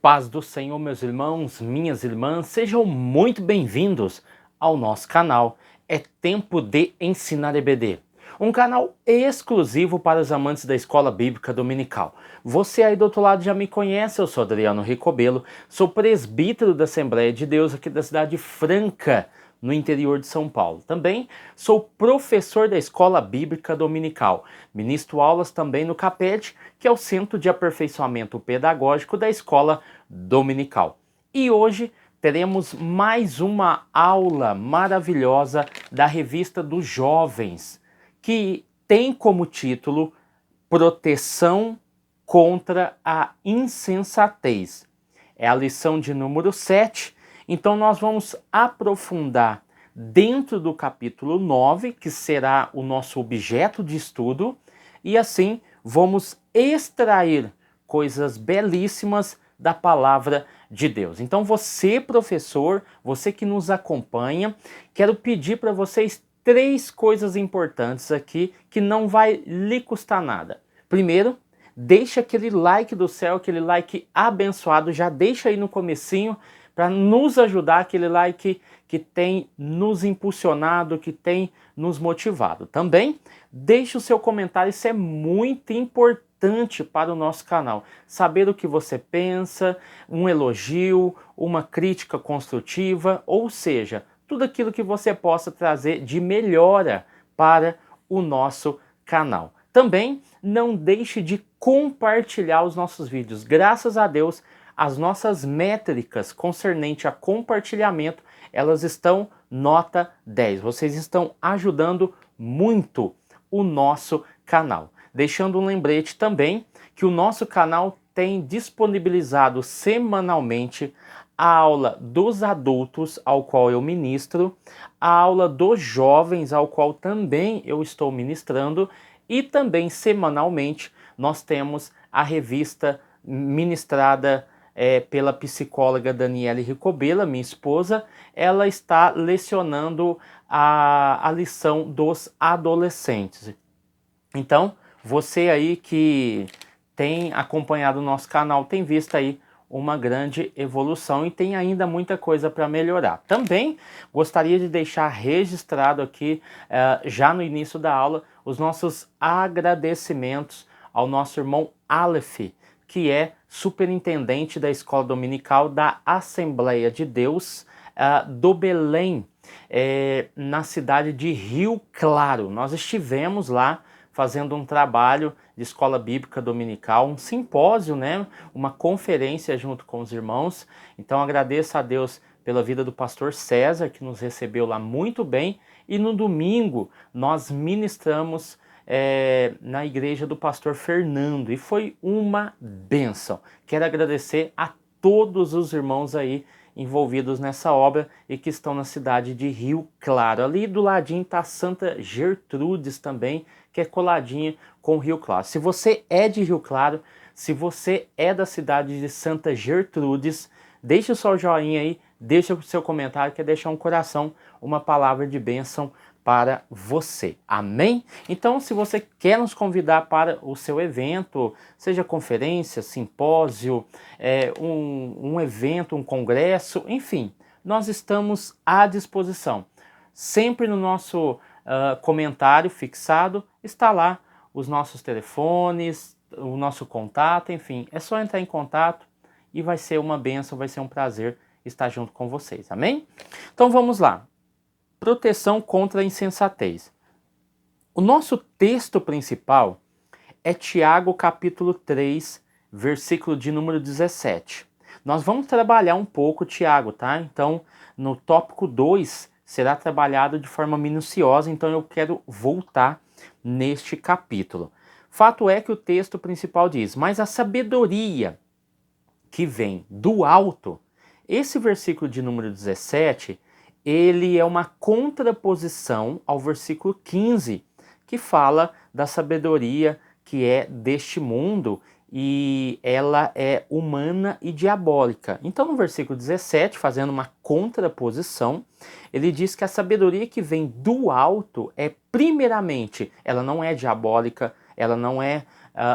Paz do Senhor, meus irmãos, minhas irmãs, sejam muito bem-vindos ao nosso canal. É tempo de ensinar EBD, um canal exclusivo para os amantes da escola bíblica dominical. Você aí do outro lado já me conhece, eu sou Adriano Ricobelo, sou presbítero da Assembleia de Deus aqui da cidade Franca, no interior de São Paulo. Também sou professor da Escola Bíblica Dominical. Ministro aulas também no CAPED, que é o Centro de Aperfeiçoamento Pedagógico da Escola Dominical. E hoje teremos mais uma aula maravilhosa da Revista dos Jovens, que tem como título Proteção contra a Insensatez. É a lição de número 7. Então nós vamos aprofundar dentro do capítulo 9, que será o nosso objeto de estudo, e assim vamos extrair coisas belíssimas da palavra de Deus. Então você, professor, você que nos acompanha, quero pedir para vocês 3 coisas importantes aqui que não vai lhe custar nada. Primeiro, deixa aquele like do céu, aquele like abençoado, já deixa aí no comecinho, para nos ajudar, aquele like que tem nos impulsionado, que tem nos motivado. Também deixe o seu comentário, isso é muito importante para o nosso canal. Saber o que você pensa, um elogio, uma crítica construtiva, ou seja, tudo aquilo que você possa trazer de melhora para o nosso canal. Também não deixe de compartilhar os nossos vídeos. Graças a Deus, as nossas métricas concernente a compartilhamento, elas estão nota 10. Vocês estão ajudando muito o nosso canal. Deixando um lembrete também que o nosso canal tem disponibilizado semanalmente a aula dos adultos, ao qual eu ministro, a aula dos jovens, ao qual também eu estou ministrando, e também semanalmente nós temos a revista ministrada pela psicóloga Daniele Ricobelo, minha esposa. Ela está lecionando a lição dos adolescentes. Então, você aí que tem acompanhado o nosso canal, tem visto aí uma grande evolução e tem ainda muita coisa para melhorar. Também gostaria de deixar registrado aqui, já no início da aula, os nossos agradecimentos ao nosso irmão Aleph, que é superintendente da Escola Dominical da Assembleia de Deus do Belém, na cidade de Rio Claro. Nós estivemos lá fazendo um trabalho de escola bíblica dominical, um simpósio, né? Uma conferência junto com os irmãos. Então agradeço a Deus pela vida do pastor César, que nos recebeu lá muito bem, e no domingo nós ministramos na igreja do pastor Fernando, e foi uma bênção. Quero agradecer a todos os irmãos aí envolvidos nessa obra e que estão na cidade de Rio Claro. Ali do ladinho está Santa Gertrudes também, que é coladinha com Rio Claro. Se você é de Rio Claro, se você é da cidade de Santa Gertrudes, deixa o seu joinha aí, deixa o seu comentário, quer deixar um coração, uma palavra de bênção para você. Amém? Então, se você quer nos convidar para o seu evento, seja conferência, simpósio, um evento, um congresso, enfim, nós estamos à disposição. Sempre no nosso comentário fixado está lá os nossos telefones, o nosso contato, enfim, é só entrar em contato e vai ser uma bênção, vai ser um prazer estar junto com vocês. Amém? Então vamos lá. Proteção contra a insensatez. O nosso texto principal é Tiago capítulo 3, versículo de número 17. Nós vamos trabalhar um pouco Tiago, tá? Então, no tópico 2 será trabalhado de forma minuciosa, então eu quero voltar neste capítulo. Fato é que o texto principal diz: mas a sabedoria que vem do alto, esse versículo de número 17, ele é uma contraposição ao versículo 15, que fala da sabedoria que é deste mundo e ela é humana e diabólica. Então, no versículo 17, fazendo uma contraposição, ele diz que a sabedoria que vem do alto é, primeiramente, ela não é diabólica, ela não é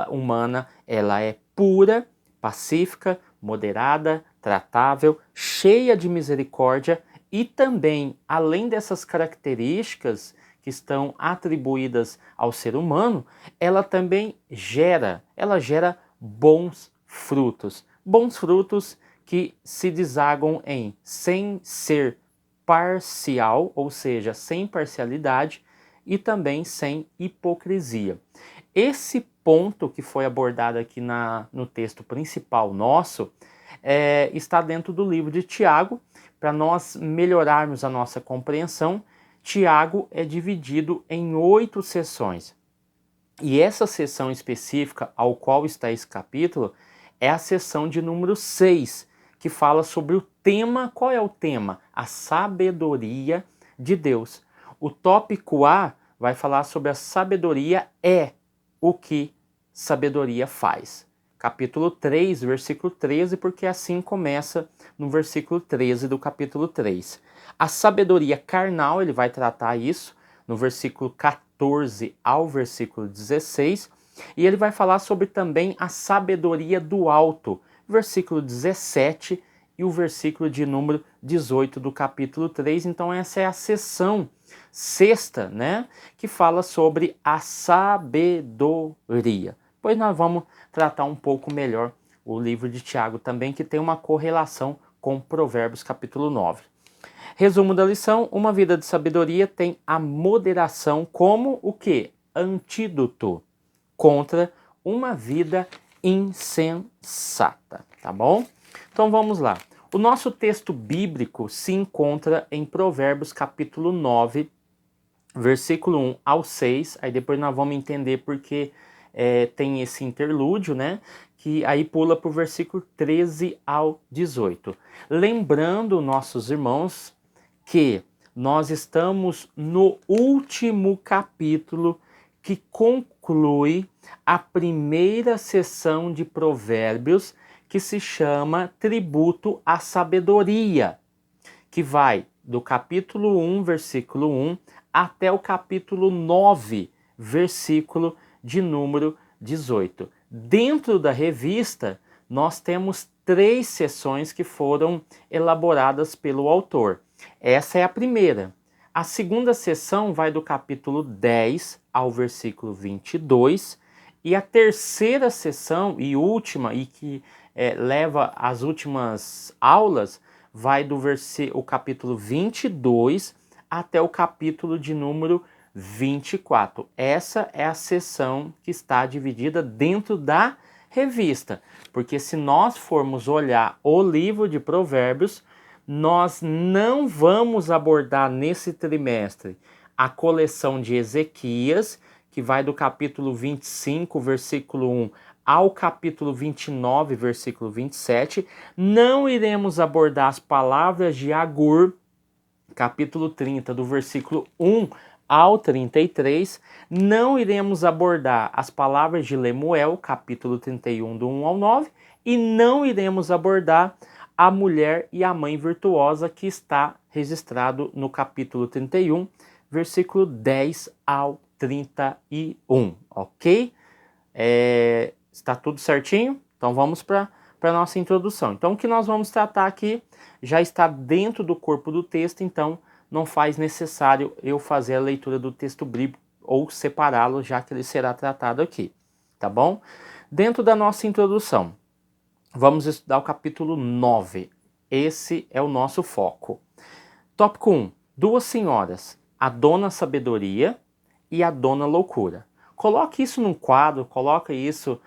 humana, ela é pura, pacífica, moderada, tratável, cheia de misericórdia e também, além dessas características que estão atribuídas ao ser humano, ela também gera bons frutos. Bons frutos que se desagam em sem ser parcial, ou seja, sem parcialidade e também sem hipocrisia. Esse ponto que foi abordado aqui no texto principal nosso está dentro do livro de Tiago. Para nós melhorarmos a nossa compreensão, Tiago é dividido em 8 seções. E essa seção específica ao qual está esse capítulo é a seção de número 6, que fala sobre o tema. Qual é o tema? A sabedoria de Deus. O tópico A vai falar sobre a sabedoria o que sabedoria faz. Capítulo 3, versículo 13, porque assim começa no versículo 13 do capítulo 3. A sabedoria carnal, ele vai tratar isso no versículo 14 ao versículo 16, e ele vai falar sobre também a sabedoria do alto, versículo 17 e o versículo de número 18 do capítulo 3. Então essa é a seção sexta, né, que fala sobre a sabedoria. Pois nós vamos tratar um pouco melhor o livro de Tiago também, que tem uma correlação com Provérbios capítulo 9. Resumo da lição: uma vida de sabedoria tem a moderação como o quê? Antídoto contra uma vida insensata, tá bom? Então vamos lá. O nosso texto bíblico se encontra em Provérbios capítulo 9, versículo 1 ao 6, aí depois nós vamos entender porque tem esse interlúdio, né? Que aí pula para o versículo 13 ao 18. Lembrando, nossos irmãos, que nós estamos no último capítulo que conclui a primeira sessão de Provérbios, que se chama Tributo à Sabedoria, que vai do capítulo 1, versículo 1, até o capítulo 9, versículo de número 18. Dentro da revista, nós temos 3 sessões que foram elaboradas pelo autor. Essa é a primeira. A segunda sessão vai do capítulo 10 ao versículo 22, e a terceira sessão e última, e que leva às últimas aulas, vai do o capítulo 22 até o capítulo de número 24. Essa é a sessão que está dividida dentro da revista, porque se nós formos olhar o livro de Provérbios, nós não vamos abordar nesse trimestre a coleção de Ezequias, que vai do capítulo 25, versículo 1, ao capítulo 29, versículo 27. Não iremos abordar as palavras de Agur, capítulo 30, do versículo 1 ao 33. Não iremos abordar as palavras de Lemuel, capítulo 31, do 1 ao 9. E não iremos abordar a mulher e a mãe virtuosa, que está registrado no capítulo 31, versículo 10 ao 31, ok? Está tudo certinho? Então vamos para a nossa introdução. Então o que nós vamos tratar aqui já está dentro do corpo do texto, então não faz necessário eu fazer a leitura do texto bíblico ou separá-lo, já que ele será tratado aqui, tá bom? Dentro da nossa introdução, vamos estudar o capítulo 9. Esse é o nosso foco. Tópico 1. 2 senhoras, a dona sabedoria e a dona loucura. Coloque isso num quadro, coloque isso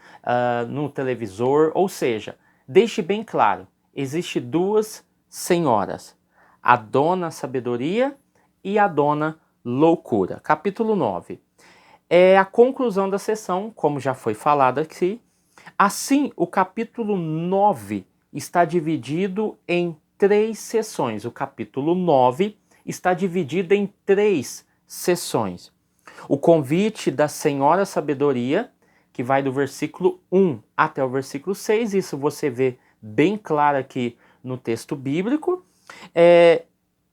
no televisor, ou seja, deixe bem claro, existe 2 senhoras, a dona sabedoria e a dona loucura. Capítulo 9. É a conclusão da sessão, como já foi falado aqui. Assim, o capítulo 9 está dividido em 3 sessões. O capítulo 9 está dividido em 3 sessões. O convite da Senhora Sabedoria, que vai do versículo 1 até o versículo 6, isso você vê bem claro aqui no texto bíblico.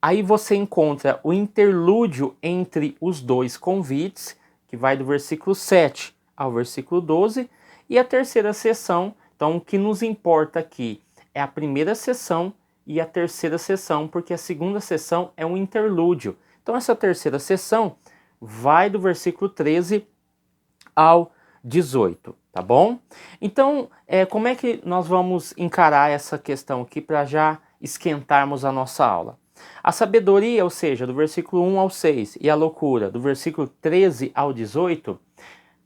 Aí você encontra o interlúdio entre os 2 convites, que vai do versículo 7 ao versículo 12, e a terceira sessão, então o que nos importa aqui é a primeira sessão e a terceira sessão, porque a segunda sessão é um interlúdio. Então essa terceira sessão vai do versículo 13 ao 18, tá bom? Então, como é que nós vamos encarar essa questão aqui para já esquentarmos a nossa aula? A sabedoria, ou seja, do versículo 1 ao 6, e a loucura, do versículo 13 ao 18,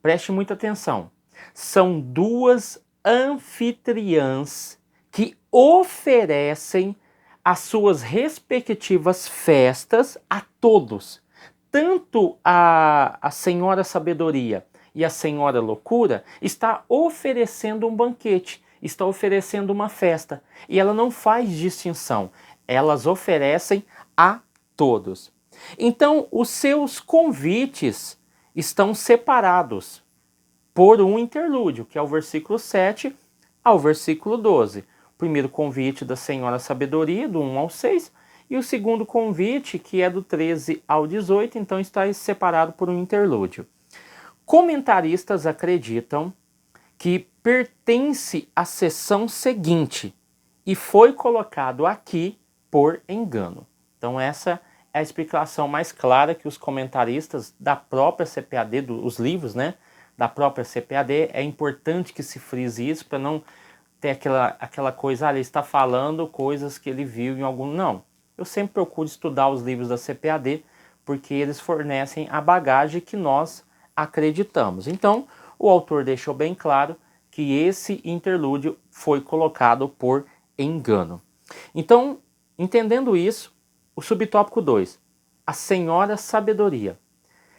preste muita atenção. São duas anfitriãs que oferecem as suas respectivas festas a todos. Tanto a Senhora Sabedoria e a Senhora Loucura está oferecendo um banquete, está oferecendo uma festa. E ela não faz distinção, elas oferecem a todos. Então, os seus convites estão separados por um interlúdio, que é o versículo 7 ao versículo 12. O primeiro convite da Senhora Sabedoria, do 1 ao 6, e o segundo convite, que é do 13 ao 18, então está separado por um interlúdio. Comentaristas acreditam que pertence à sessão seguinte e foi colocado aqui por engano. Então essa é a explicação mais clara que os comentaristas da própria CPAD, os livros, né, da própria CPAD, é importante que se frise isso para não ter aquela coisa, ele está falando coisas que ele viu em algum... Não, eu sempre procuro estudar os livros da CPAD porque eles fornecem a bagagem que nós acreditamos. Então, o autor deixou bem claro que esse interlúdio foi colocado por engano. Então, entendendo isso, o subtópico 2, a Senhora Sabedoria.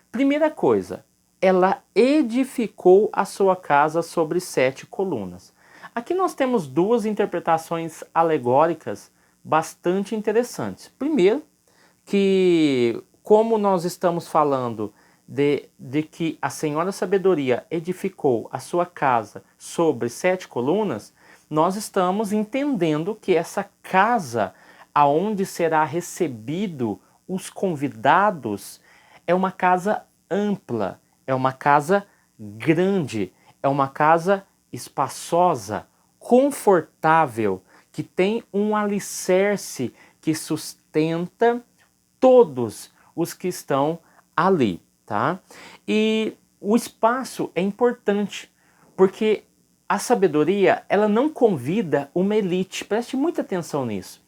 Primeira coisa, ela edificou a sua casa sobre 7 colunas. Aqui nós temos duas interpretações alegóricas bastante interessantes. Primeiro, que como nós estamos falando de que a Senhora Sabedoria edificou a sua casa sobre 7 colunas, nós estamos entendendo que essa casa, aonde será recebido os convidados, é uma casa ampla, é uma casa grande, é uma casa espaçosa, confortável, que tem um alicerce que sustenta todos os que estão ali, tá? E o espaço é importante, porque a sabedoria, ela não convida uma elite, preste muita atenção nisso.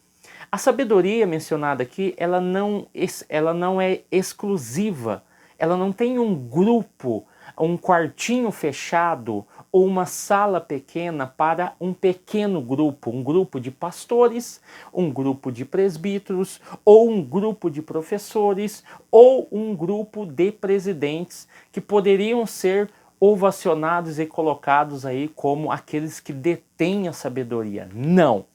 A sabedoria mencionada aqui, ela não é exclusiva, ela não tem um grupo, um quartinho fechado ou uma sala pequena para um pequeno grupo, um grupo de pastores, um grupo de presbíteros, ou um grupo de professores, ou um grupo de presidentes que poderiam ser ovacionados e colocados aí como aqueles que detêm a sabedoria. Não!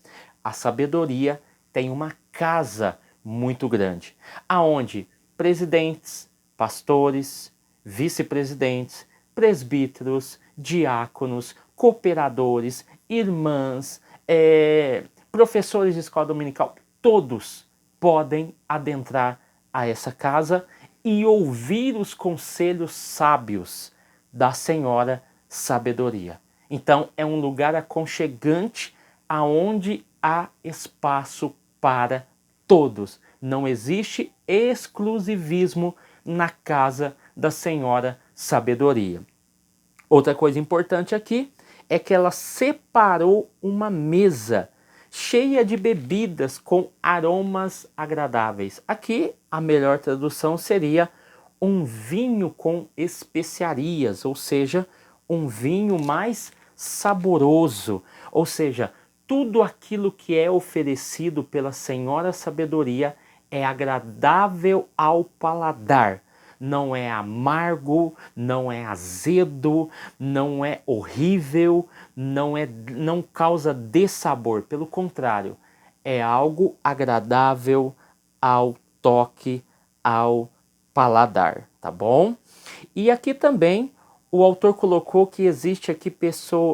A sabedoria tem uma casa muito grande, aonde presidentes, pastores, vice-presidentes, presbíteros, diáconos, cooperadores, irmãs, professores de escola dominical, todos podem adentrar a essa casa e ouvir os conselhos sábios da Senhora Sabedoria. Então é um lugar aconchegante aonde há espaço para todos. Não existe exclusivismo na casa da Senhora Sabedoria. Outra coisa importante aqui é que ela separou uma mesa cheia de bebidas com aromas agradáveis. Aqui a melhor tradução seria um vinho com especiarias, ou seja, um vinho mais saboroso, ou seja, tudo aquilo que é oferecido pela Senhora Sabedoria é agradável ao paladar. Não é amargo, não é azedo, não é horrível, não causa dessabor. Pelo contrário, é algo agradável ao toque, ao paladar, tá bom? E aqui também o autor colocou que existe aqui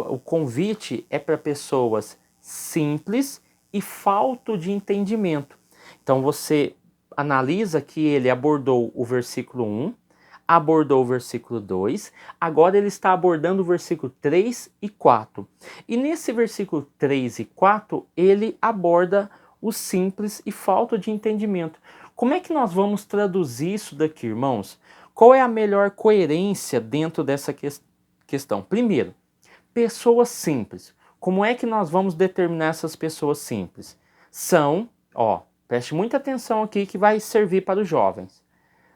o convite é para pessoas simples e falto de entendimento. Então você analisa que ele abordou o versículo 1, abordou o versículo 2, agora ele está abordando o versículo 3 e 4. E nesse versículo 3 e 4, ele aborda o simples e falta de entendimento. Como é que nós vamos traduzir isso daqui, irmãos? Qual é a melhor coerência dentro dessa questão? Primeiro, pessoas simples. Como é que nós vamos determinar essas pessoas simples? São, preste muita atenção aqui que vai servir para os jovens.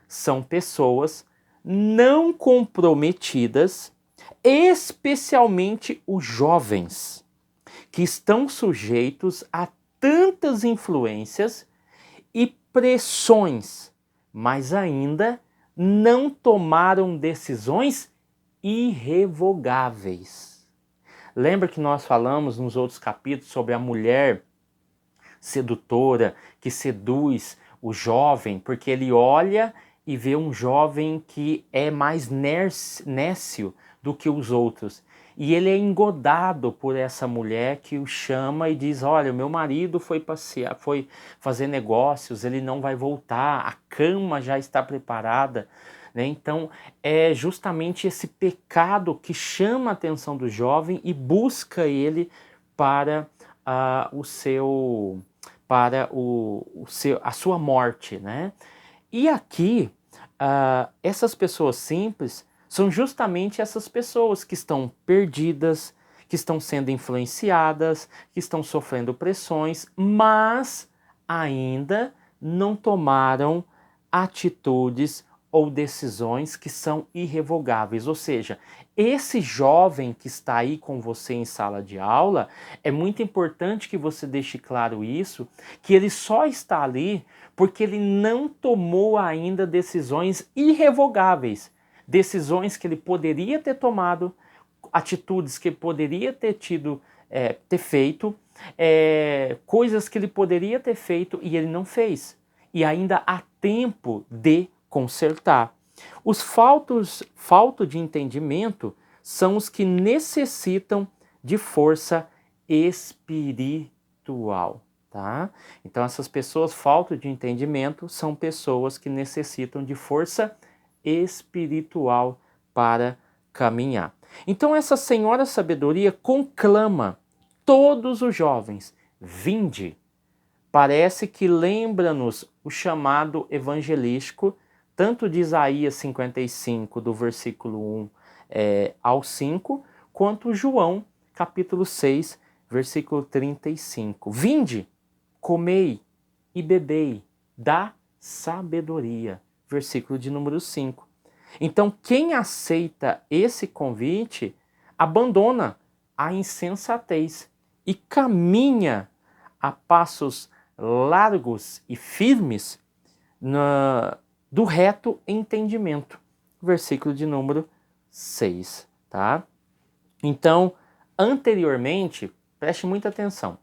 São pessoas não comprometidas, especialmente os jovens, que estão sujeitos a tantas influências e pressões, mas ainda não tomaram decisões irrevogáveis. Lembra que nós falamos nos outros capítulos sobre a mulher sedutora que seduz o jovem, porque ele olha e vê um jovem que é mais nécio do que os outros. E ele é engodado por essa mulher que o chama e diz: olha, meu marido foi passear, foi fazer negócios, ele não vai voltar, a cama já está preparada. Então é justamente esse pecado que chama a atenção do jovem e busca ele para a sua morte, né? E aqui, essas pessoas simples são justamente essas pessoas que estão perdidas, que estão sendo influenciadas, que estão sofrendo pressões, mas ainda não tomaram atitudes ou decisões que são irrevogáveis. Ou seja, esse jovem que está aí com você em sala de aula, é muito importante que você deixe claro isso, que ele só está ali porque ele não tomou ainda decisões irrevogáveis, decisões que ele poderia ter tomado, atitudes que ele poderia ter feito, coisas que ele poderia ter feito e ele não fez. E ainda há tempo de consertar. Os faltos de entendimento são os que necessitam de força espiritual, tá? Então essas pessoas faltas de entendimento são pessoas que necessitam de força espiritual para caminhar. Então essa senhora sabedoria conclama todos os jovens: vinde. Parece que lembra-nos o chamado evangelístico, tanto de Isaías 55, do versículo 1 ao 5, quanto João, capítulo 6, versículo 35. Vinde, comei e bebei da sabedoria, versículo de número 5. Então, quem aceita esse convite, abandona a insensatez e caminha a passos largos e firmes do reto entendimento. Versículo de número 6, tá? Então, anteriormente, preste muita atenção.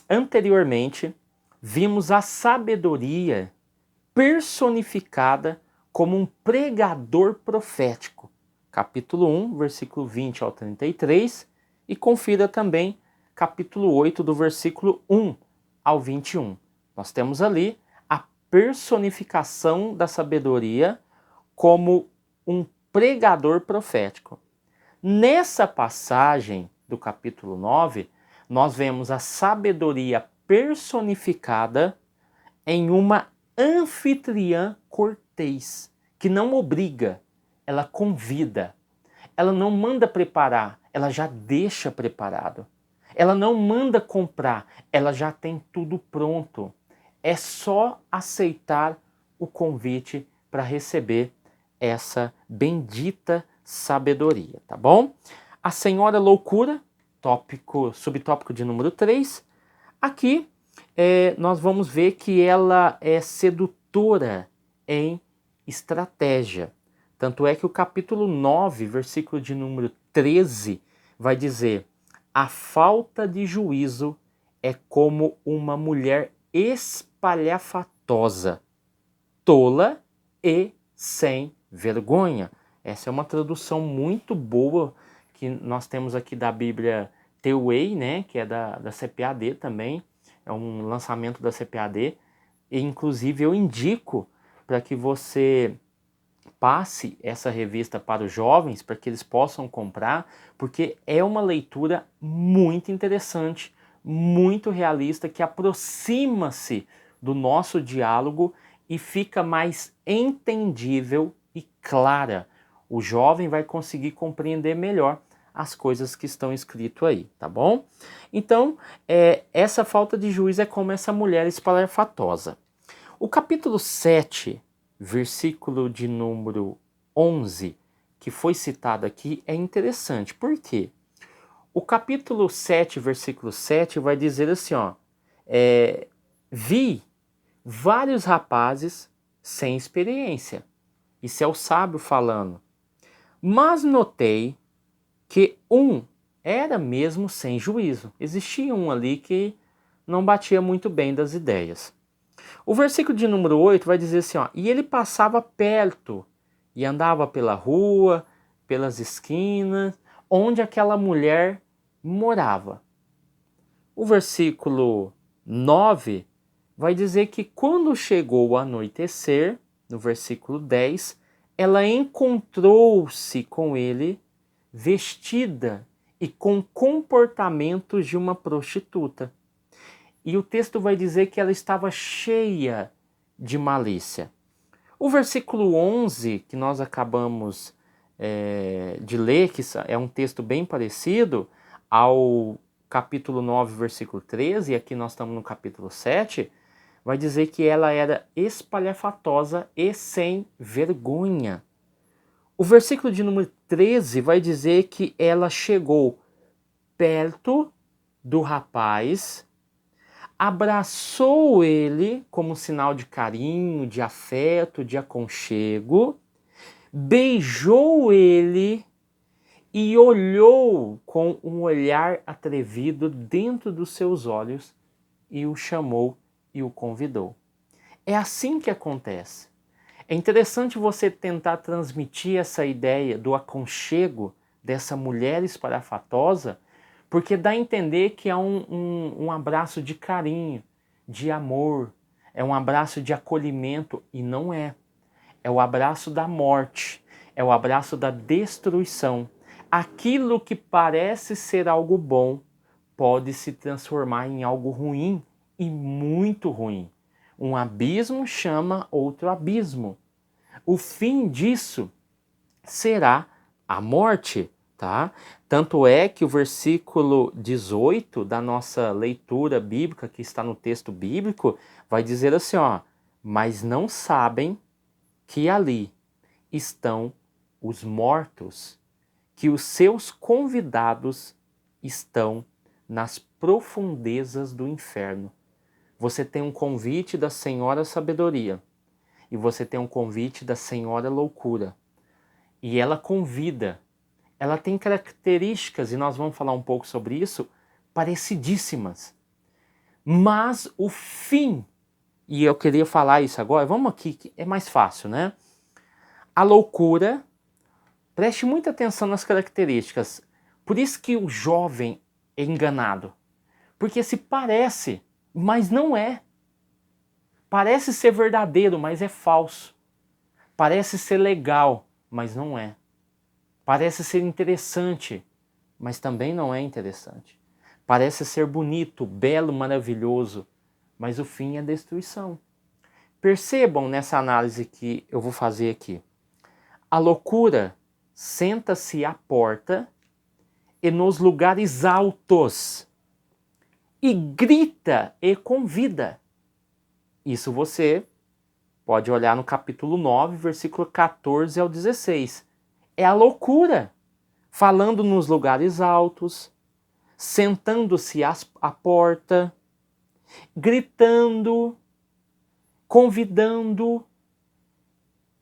Anteriormente, vimos a sabedoria personificada como um pregador profético. Capítulo 1, versículo 20 ao 33, e confira também capítulo 8, do versículo 1 ao 21. Nós temos ali a personificação da sabedoria como um pregador profético. Nessa passagem do capítulo 9, nós vemos a sabedoria personificada em uma anfitriã cortês, que não obriga, ela convida. Ela não manda preparar, ela já deixa preparado. Ela não manda comprar, ela já tem tudo pronto. É só aceitar o convite para receber essa bendita sabedoria, tá bom? A senhora loucura, subtópico de número 3. Aqui nós vamos ver que ela é sedutora em estratégia. Tanto é que o capítulo 9, versículo de número 13, vai dizer: a falta de juízo é como uma mulher espalhafatosa, tola e sem vergonha. Essa é uma tradução muito boa que nós temos aqui da Bíblia The Way, né, que é da CPAD também, é um lançamento da CPAD, e inclusive eu indico para que você passe essa revista para os jovens, para que eles possam comprar, porque é uma leitura muito interessante, muito realista, que aproxima-se do nosso diálogo e fica mais entendível e clara. O jovem vai conseguir compreender melhor as coisas que estão escritas aí, tá bom? Então, essa falta de juízo é como essa mulher espalhafatosa. O capítulo 7, versículo de número 11, que foi citado aqui, é interessante. Por quê? O capítulo 7, versículo 7 vai dizer assim, ó, vi vários rapazes sem experiência. Isso é o sábio falando. Mas notei que um era mesmo sem juízo. Existia um ali que não batia muito bem das ideias. O versículo de número 8 vai dizer assim, ó, e ele passava perto e andava pela rua, pelas esquinas, onde aquela mulher morava. O versículo 9 vai dizer que quando chegou o anoitecer, no versículo 10, ela encontrou-se com ele vestida e com comportamentos de uma prostituta. E o texto vai dizer que ela estava cheia de malícia. O versículo 11, que nós acabamos de ler, que é um texto bem parecido ao capítulo 9, versículo 13, e aqui nós estamos no capítulo 7, vai dizer que ela era espalhafatosa e sem vergonha. O versículo de número 13 vai dizer que ela chegou perto do rapaz, abraçou ele como sinal de carinho, de afeto, de aconchego, beijou ele e olhou com um olhar atrevido dentro dos seus olhos e o chamou e o convidou. É assim que acontece. É interessante você tentar transmitir essa ideia do aconchego dessa mulher espalhafatosa, porque dá a entender que é um abraço de carinho, de amor, é um abraço de acolhimento, e não é. É o abraço da morte, é o abraço da destruição. Aquilo que parece ser algo bom pode se transformar em algo ruim, e muito ruim. Um abismo chama outro abismo. O fim disso será a morte, tá? Tanto é que o versículo 18 da nossa leitura bíblica, que está no texto bíblico, vai dizer assim, ó, mas não sabem que ali estão os mortos, que os seus convidados estão nas profundezas do inferno. Você tem um convite da Senhora Sabedoria e você tem um convite da Senhora Loucura. E ela convida. Ela tem características, e nós vamos falar um pouco sobre isso, parecidíssimas. Mas o fim, e eu queria falar isso agora, vamos aqui, que é mais fácil, né? A loucura, preste muita atenção nas características. Por isso que o jovem é enganado. Porque se parece, mas não é. Parece ser verdadeiro, mas é falso. Parece ser legal, mas não é. Parece ser interessante, mas também não é interessante. Parece ser bonito, belo, maravilhoso, mas o fim é destruição. Percebam nessa análise que eu vou fazer aqui. A loucura senta-se à porta e nos lugares altos e grita e convida. Isso você pode olhar no capítulo 9, versículo 14 ao 16. É a loucura, falando nos lugares altos, sentando-se à porta, gritando, convidando.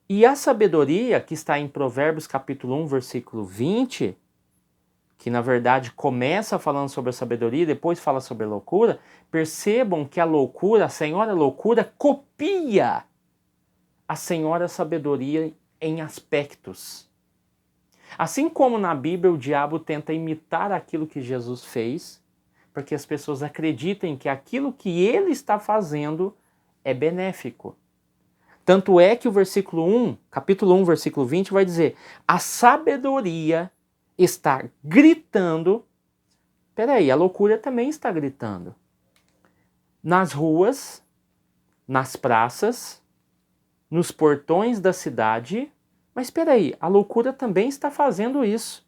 E a sabedoria, que está em Provérbios capítulo 1, versículo 20, que na verdade começa falando sobre a sabedoria e depois fala sobre a loucura, percebam que a loucura, a senhora loucura, copia a senhora sabedoria em aspectos. Assim como na Bíblia o diabo tenta imitar aquilo que Jesus fez, para que as pessoas acreditem que aquilo que ele está fazendo é benéfico. Tanto é que o versículo 1, capítulo 1, versículo 20, vai dizer: a sabedoria está gritando. Peraí, a loucura também está gritando. Nas ruas, nas praças, nos portões da cidade. Mas peraí, a loucura também está fazendo isso.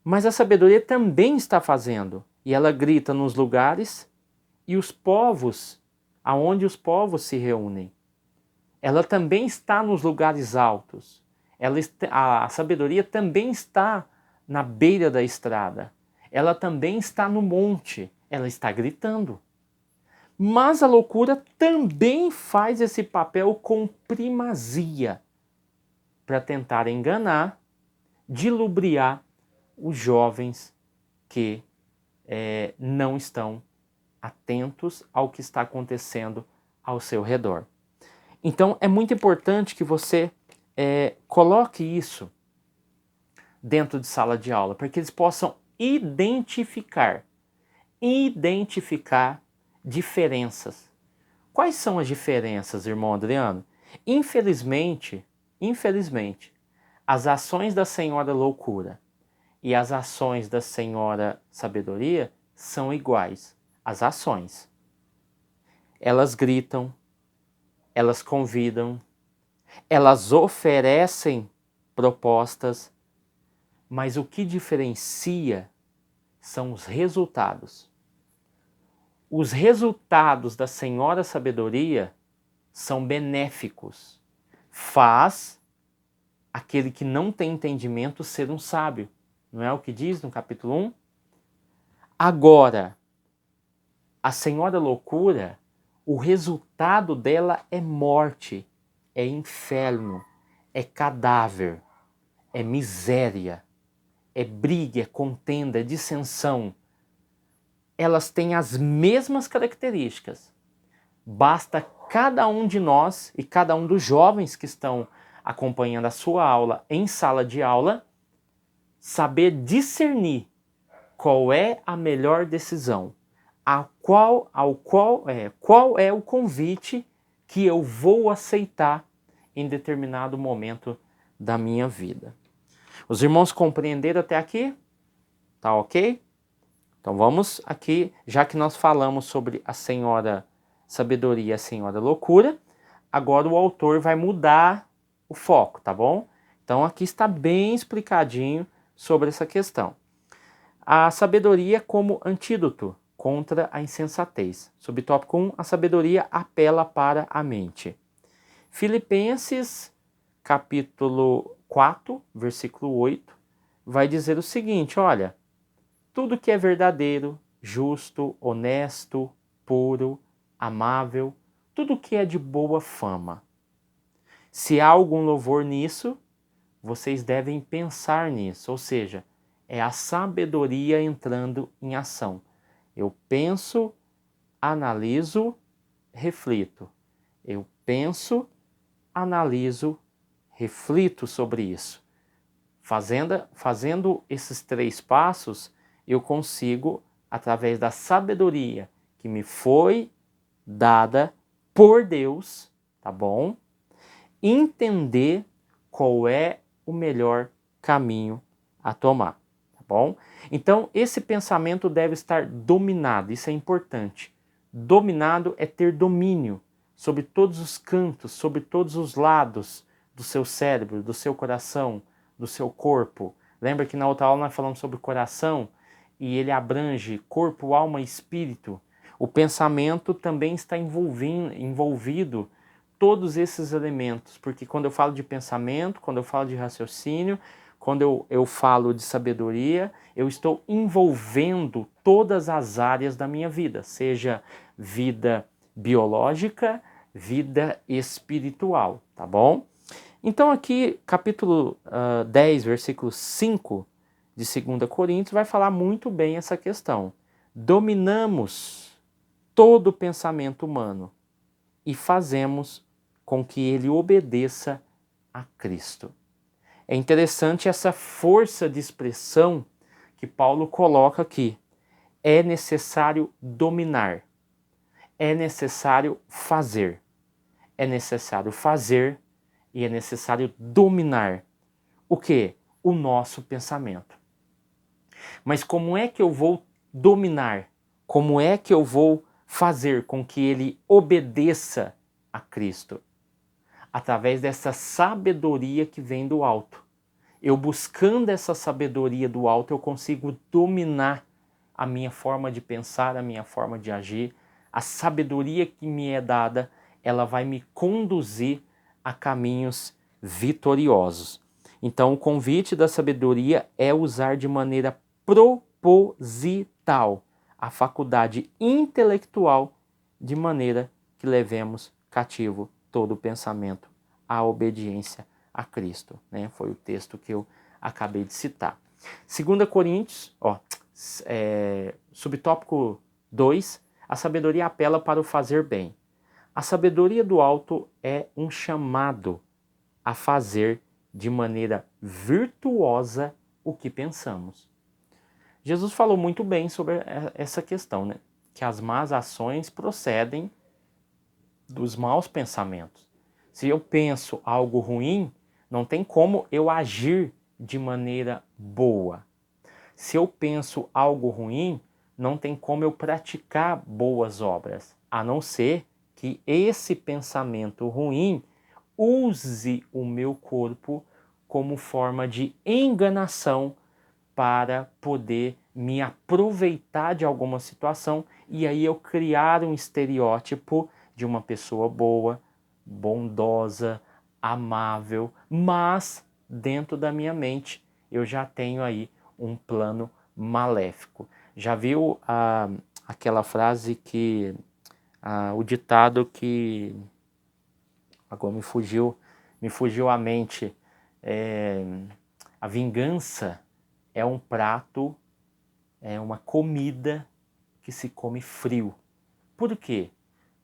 Mas a sabedoria também está fazendo. E ela grita nos lugares e os povos, aonde os povos se reúnem. Ela também está nos lugares altos. A sabedoria também está na beira da estrada. Ela também está no monte. Ela está gritando. Mas a loucura também faz esse papel com primazia para tentar enganar, dilubriar os jovens que não estão atentos ao que está acontecendo ao seu redor. Então é muito importante que você coloque isso dentro de sala de aula, para que eles possam identificar diferenças. Quais são as diferenças, irmão Adriano? Infelizmente, as ações da senhora loucura e as ações da senhora sabedoria são iguais. As ações. Elas gritam, elas convidam, elas oferecem propostas, mas o que diferencia são os resultados. Os resultados da senhora sabedoria são benéficos. Faz aquele que não tem entendimento ser um sábio. Não é o que diz no capítulo 1? Agora, a senhora loucura, o resultado dela é morte, é inferno, é cadáver, é miséria, é briga, é contenda, é dissensão. Elas têm as mesmas características. Basta cada um de nós e cada um dos jovens que estão acompanhando a sua aula em sala de aula saber discernir qual é a melhor decisão, qual é o convite que eu vou aceitar em determinado momento da minha vida. Os irmãos compreenderam até aqui? Tá ok? Então vamos aqui, já que nós falamos sobre a senhora sabedoria e a senhora loucura, agora o autor vai mudar o foco, tá bom? Então aqui está bem explicadinho sobre essa questão. A sabedoria como antídoto contra a insensatez. Subtópico 1, a sabedoria apela para a mente. Filipenses, capítulo 4, versículo 8, vai dizer o seguinte, olha, tudo que é verdadeiro, justo, honesto, puro, amável, tudo que é de boa fama. Se há algum louvor nisso, vocês devem pensar nisso, ou seja, é a sabedoria entrando em ação. Eu penso, analiso, reflito. Eu penso, analiso, reflito sobre isso. Fazendo esses 3 passos, eu consigo, através da sabedoria que me foi dada por Deus, tá bom? Entender qual é o melhor caminho a tomar, tá bom? Então, esse pensamento deve estar dominado, isso é importante. Dominado é ter domínio sobre todos os cantos, sobre todos os lados do seu cérebro, do seu coração, do seu corpo. Lembra que na outra aula nós falamos sobre o coração e ele abrange corpo, alma e espírito. O pensamento também está envolvido todos esses elementos, porque quando eu falo de pensamento, quando eu falo de raciocínio, quando eu falo de sabedoria, eu estou envolvendo todas as áreas da minha vida, seja vida biológica, vida espiritual, tá bom? Então aqui, capítulo 10, versículo 5 de 2 Coríntios, vai falar muito bem essa questão. Dominamos todo o pensamento humano e fazemos com que ele obedeça a Cristo. É interessante essa força de expressão que Paulo coloca aqui. É necessário dominar, é necessário fazer, é necessário fazer e é necessário dominar o quê? O nosso pensamento. Mas como é que eu vou dominar? Como é que eu vou fazer com que ele obedeça a Cristo? Através dessa sabedoria que vem do alto. Eu buscando essa sabedoria do alto, eu consigo dominar a minha forma de pensar, a minha forma de agir. A sabedoria que me é dada, ela vai me conduzir a caminhos vitoriosos. Então, o convite da sabedoria é usar de maneira proposital a faculdade intelectual de maneira que levemos cativo todo o pensamento à obediência a Cristo, né? Foi o texto que eu acabei de citar. 2 Coríntios, subtópico 2, a sabedoria apela para o fazer bem. A sabedoria do alto é um chamado a fazer de maneira virtuosa o que pensamos. Jesus falou muito bem sobre essa questão, né? Que as más ações procedem dos maus pensamentos. Se eu penso algo ruim, não tem como eu agir de maneira boa. Se eu penso algo ruim, não tem como eu praticar boas obras, a não ser que esse pensamento ruim use o meu corpo como forma de enganação para poder me aproveitar de alguma situação e aí eu criar um estereótipo de uma pessoa boa, bondosa, amável, mas dentro da minha mente eu já tenho aí um plano maléfico. Já viu aquela frase que, o ditado que, agora me fugiu a mente, a vingança é um prato, é uma comida que se come frio. Por quê?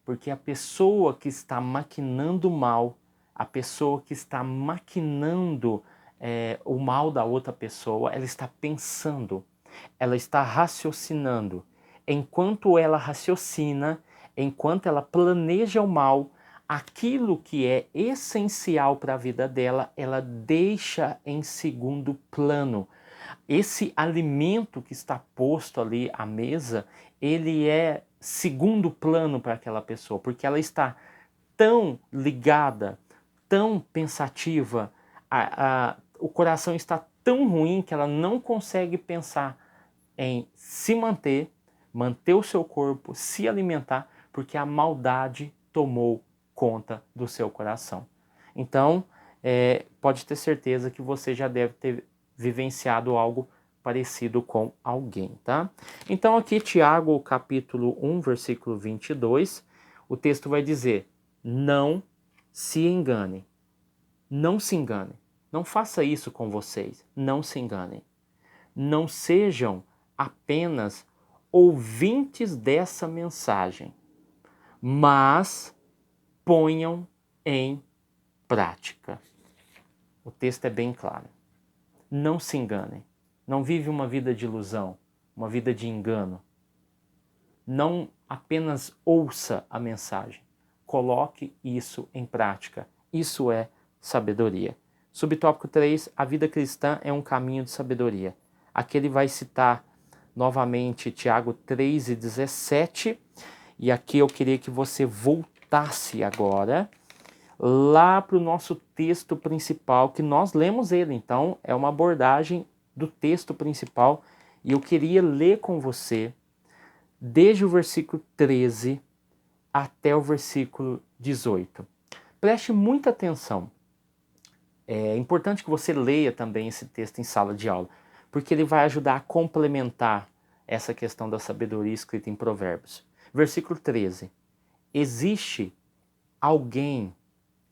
Porque a pessoa que está maquinando mal, a pessoa que está maquinando o mal da outra pessoa, ela está pensando, ela está raciocinando. Enquanto ela raciocina, enquanto ela planeja o mal, aquilo que é essencial para a vida dela, ela deixa em segundo plano. Esse alimento que está posto ali à mesa, ele é segundo plano para aquela pessoa, porque ela está tão ligada, tão pensativa, o coração está tão ruim que ela não consegue pensar em se manter, manter o seu corpo, se alimentar, porque a maldade tomou conta do seu coração. Então, pode ter certeza que você já deve ter vivenciado algo parecido com alguém, tá? Então aqui Tiago, capítulo 1, versículo 22, o texto vai dizer: não se engane, não se engane, não faça isso com vocês, não se enganem. Não sejam apenas ouvintes dessa mensagem, mas ponham em prática. O texto é bem claro. Não se enganem. Não vive uma vida de ilusão, uma vida de engano. Não apenas ouça a mensagem. Coloque isso em prática. Isso é sabedoria. Subtópico 3, a vida cristã é um caminho de sabedoria. Aqui ele vai citar novamente Tiago 3:17. E aqui eu queria que você voltasse agora lá para o nosso texto principal, que nós lemos ele. Então, é uma abordagem do texto principal. E eu queria ler com você desde o versículo 13 até o versículo 18. Preste muita atenção. É importante que você leia também esse texto em sala de aula, porque ele vai ajudar a complementar essa questão da sabedoria escrita em Provérbios. Versículo 13. Existe alguém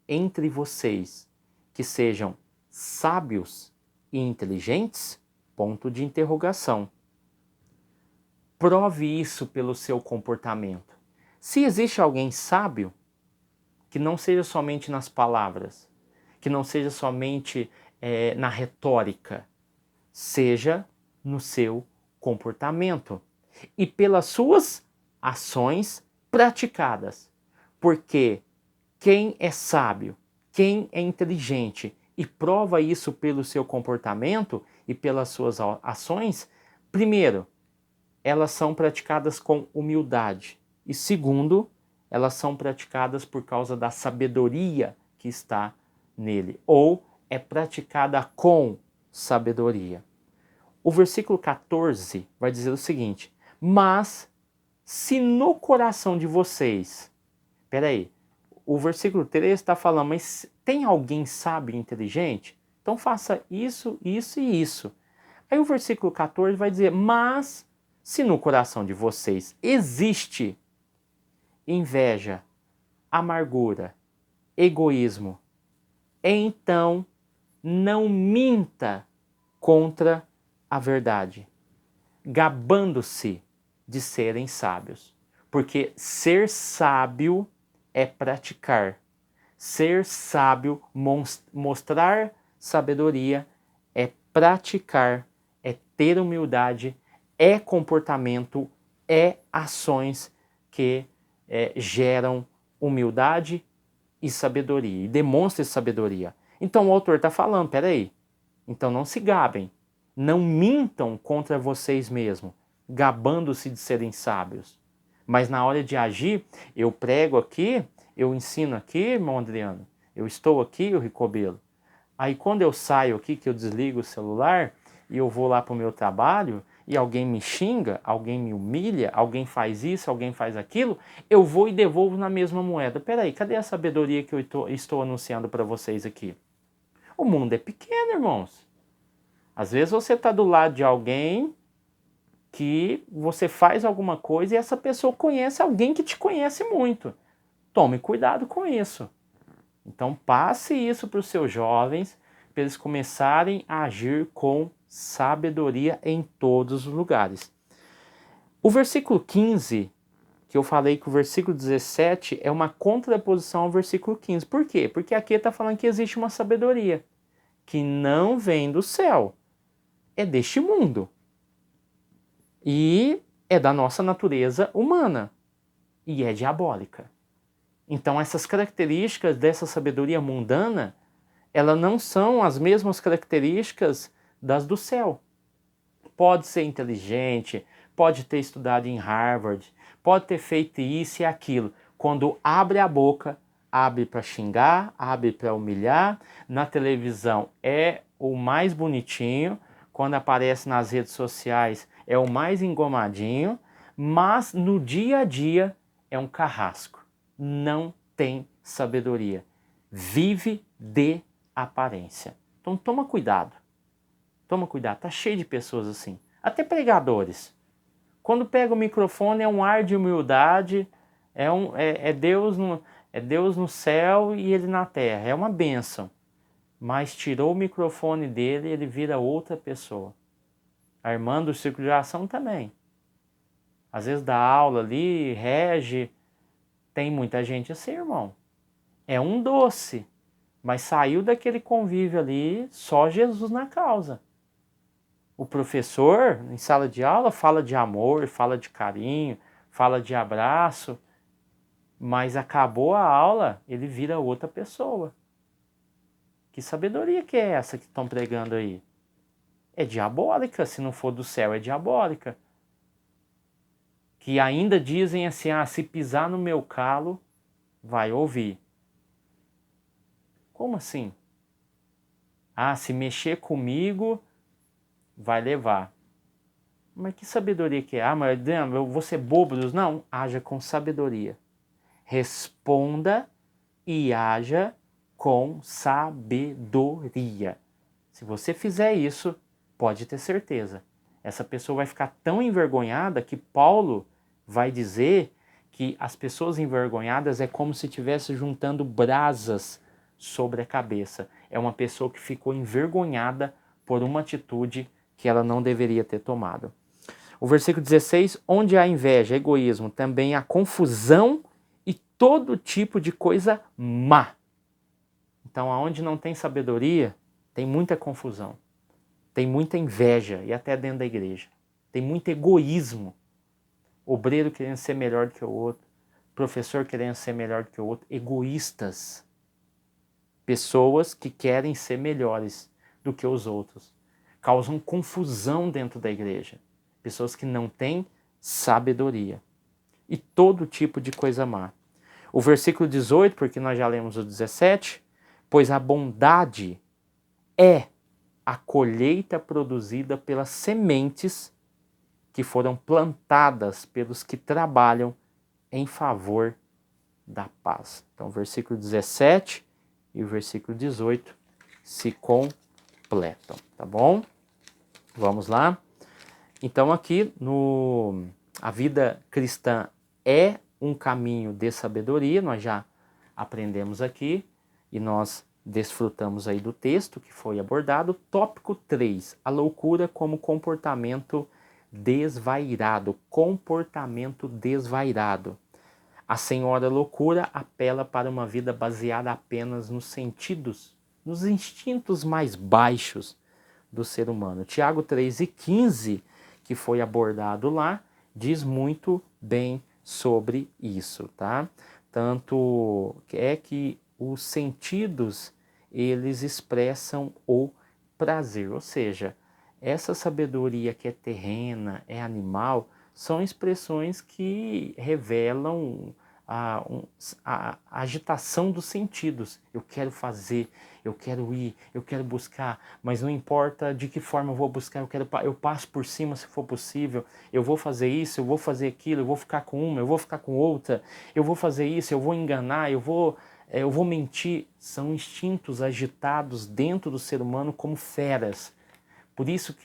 entre vocês que sejam sábios e inteligentes? Ponto de interrogação. Prove isso pelo seu comportamento. Se existe alguém sábio, que não seja somente nas palavras, que não seja somente na retórica, seja no seu comportamento e pelas suas ações praticadas. Porque Quem é sábio, quem é inteligente e prova isso pelo seu comportamento e pelas suas ações, primeiro, elas são praticadas com humildade. E segundo, elas são praticadas por causa da sabedoria que está nele. Ou é praticada com sabedoria. O versículo 14 vai dizer o seguinte: mas se no coração de vocês... Peraí, o versículo 13 está falando, mas tem alguém sábio e inteligente? Então faça isso, isso e isso. Aí o versículo 14 vai dizer, mas se no coração de vocês existe inveja, amargura, egoísmo, então não minta contra a verdade, gabando-se de serem sábios. Porque ser sábio é praticar. Ser sábio, mostrar sabedoria, é praticar, é ter humildade, é comportamento, é ações que geram humildade e sabedoria, e demonstra sabedoria. Então o autor está falando, peraí, então não se gabem, não mintam contra vocês mesmos, gabando-se de serem sábios. Mas na hora de agir, eu prego aqui, eu ensino aqui, irmão Adriano, eu estou aqui, o Ricobelo. Aí quando eu saio aqui, que eu desligo o celular, e eu vou lá para o meu trabalho, e alguém me xinga, alguém me humilha, alguém faz isso, alguém faz aquilo, eu vou e devolvo na mesma moeda. Peraí, cadê a sabedoria que eu estou anunciando para vocês aqui? O mundo é pequeno, irmãos. Às vezes você está do lado de alguém que você faz alguma coisa e essa pessoa conhece alguém que te conhece muito. Tome cuidado com isso. Então passe isso para os seus jovens, para eles começarem a agir com sabedoria em todos os lugares. O versículo 15, que eu falei que o versículo 17 é uma contraposição ao versículo 15. Por quê? Porque aqui está falando que existe uma sabedoria que não vem do céu, é deste mundo. E é da nossa natureza humana. E é diabólica. Então essas características dessa sabedoria mundana, elas não são as mesmas características das do céu. Pode ser inteligente, pode ter estudado em Harvard, pode ter feito isso e aquilo. Quando abre a boca, abre para xingar, abre para humilhar. Na televisão é o mais bonitinho, quando aparece nas redes sociais é o mais engomadinho, mas no dia a dia é um carrasco. Não tem sabedoria. Vive de aparência. Então toma cuidado. Toma cuidado, tá cheio de pessoas assim. Até pregadores. Quando pega o microfone é um ar de humildade, é Deus no céu e ele na terra. É uma bênção. Mas tirou o microfone dele e ele vira outra pessoa. A irmã do círculo de oração também. Às vezes dá aula ali, rege. Tem muita gente assim, irmão. É um doce. Mas saiu daquele convívio ali, só Jesus na causa. O professor, em sala de aula, fala de amor, fala de carinho, fala de abraço. Mas acabou a aula, ele vira outra pessoa. Que sabedoria que é essa que estão pregando aí? É diabólica, se não for do céu, é diabólica. Que ainda dizem assim, se pisar no meu calo, vai ouvir. Como assim? Se mexer comigo, vai levar. Mas que sabedoria que é? Mas eu vou ser bobo. Não, haja com sabedoria. Responda e haja com sabedoria. Se você fizer isso, pode ter certeza. Essa pessoa vai ficar tão envergonhada que Paulo vai dizer que as pessoas envergonhadas é como se estivesse juntando brasas sobre a cabeça. É uma pessoa que ficou envergonhada por uma atitude que ela não deveria ter tomado. O versículo 16, onde há inveja, egoísmo, também há confusão e todo tipo de coisa má. Então, aonde não tem sabedoria, tem muita confusão, tem muita inveja, e até dentro da igreja. Tem muito egoísmo, obreiro querendo ser melhor do que o outro, professor querendo ser melhor do que o outro, egoístas. Pessoas que querem ser melhores do que os outros. Causam confusão dentro da igreja. Pessoas que não têm sabedoria. E todo tipo de coisa má. O versículo 18, porque nós já lemos o 17, pois a bondade é a colheita produzida pelas sementes que foram plantadas pelos que trabalham em favor da paz. Então, o versículo 17 e o versículo 18 se completam, tá bom? Vamos lá? Então, aqui a vida cristã é um caminho de sabedoria, nós já aprendemos aqui e nós desfrutamos aí do texto que foi abordado. Tópico 3, a loucura como comportamento desvairado. Comportamento desvairado. A senhora loucura apela para uma vida baseada apenas nos sentidos, nos instintos mais baixos do ser humano. Tiago 3:15, que foi abordado lá, diz muito bem sobre isso, tá? Tanto é que os sentidos, eles expressam o prazer, ou seja, essa sabedoria que é terrena, é animal, são expressões que revelam a agitação dos sentidos. Eu quero fazer, eu quero ir, eu quero buscar, mas não importa de que forma eu vou buscar, eu passo por cima se for possível, eu vou fazer isso, eu vou fazer aquilo, eu vou ficar com uma, eu vou ficar com outra, eu vou fazer isso, eu vou enganar, eu vou mentir. São instintos agitados dentro do ser humano como feras. Por isso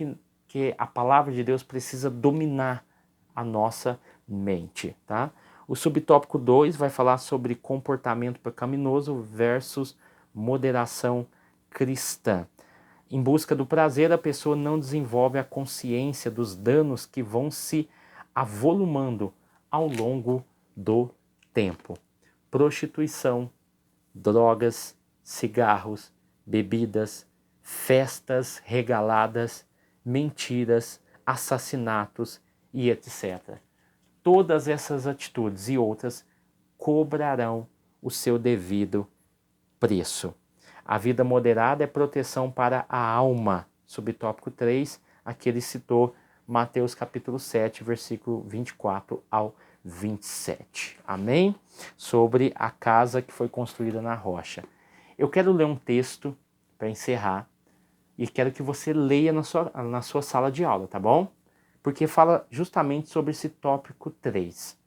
que a palavra de Deus precisa dominar a nossa mente, tá? O subtópico 2 vai falar sobre comportamento pecaminoso versus moderação cristã. Em busca do prazer, a pessoa não desenvolve a consciência dos danos que vão se avolumando ao longo do tempo. Prostituição, drogas, cigarros, bebidas, festas regaladas, mentiras, assassinatos e etc. Todas essas atitudes e outras cobrarão o seu devido preço. A vida moderada é proteção para a alma. Subtópico 3, aqui ele citou Mateus capítulo 7, versículo 24 ao 27. Amém? Sobre a casa que foi construída na rocha. Eu quero ler um texto para encerrar e quero que você leia na sua sala de aula, tá bom? Porque fala justamente sobre esse tópico 3.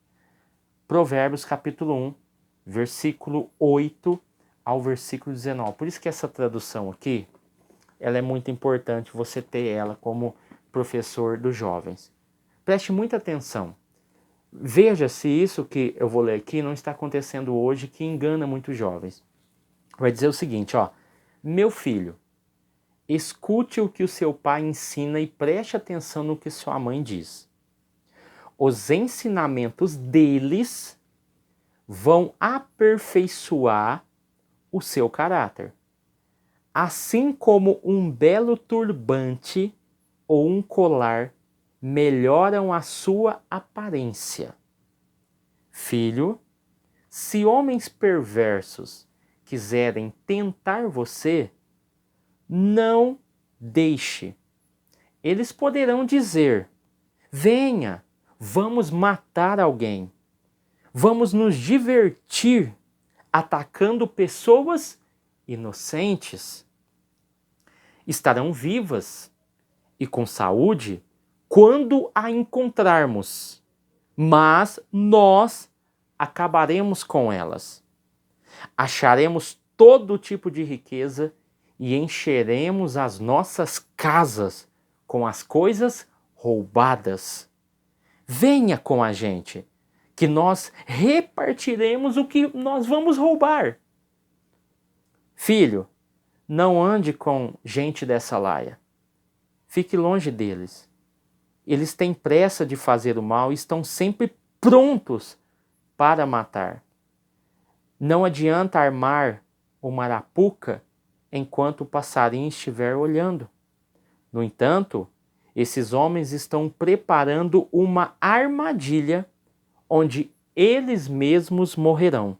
Provérbios capítulo 1, versículo 8 ao versículo 19. Por isso que essa tradução aqui, ela é muito importante você ter ela como professor dos jovens. Preste muita atenção. Veja se isso que eu vou ler aqui não está acontecendo hoje, que engana muitos jovens. Vai dizer o seguinte, ó: meu filho, escute o que o seu pai ensina e preste atenção no que sua mãe diz. Os ensinamentos deles vão aperfeiçoar o seu caráter. Assim como um belo turbante ou um colar melhoram a sua aparência. Filho, se homens perversos quiserem tentar você, não deixe. Eles poderão dizer: venha, vamos matar alguém. Vamos nos divertir atacando pessoas inocentes. Estarão vivas e com saúde quando a encontrarmos, mas nós acabaremos com elas. Acharemos todo tipo de riqueza e encheremos as nossas casas com as coisas roubadas. Venha com a gente, que nós repartiremos o que nós vamos roubar. Filho, não ande com gente dessa laia. Fique longe deles. Eles têm pressa de fazer o mal e estão sempre prontos para matar. Não adianta armar uma arapuca enquanto o passarinho estiver olhando. No entanto, esses homens estão preparando uma armadilha onde eles mesmos morrerão.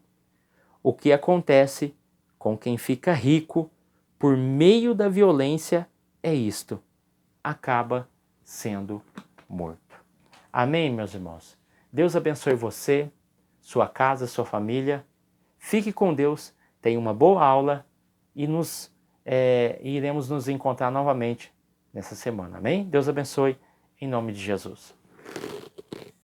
O que acontece com quem fica rico por meio da violência é isto: acaba sendo morto. Amém, meus irmãos? Deus abençoe você, sua casa, sua família. Fique com Deus, tenha uma boa aula e iremos nos encontrar novamente nessa semana. Amém? Deus abençoe, em nome de Jesus.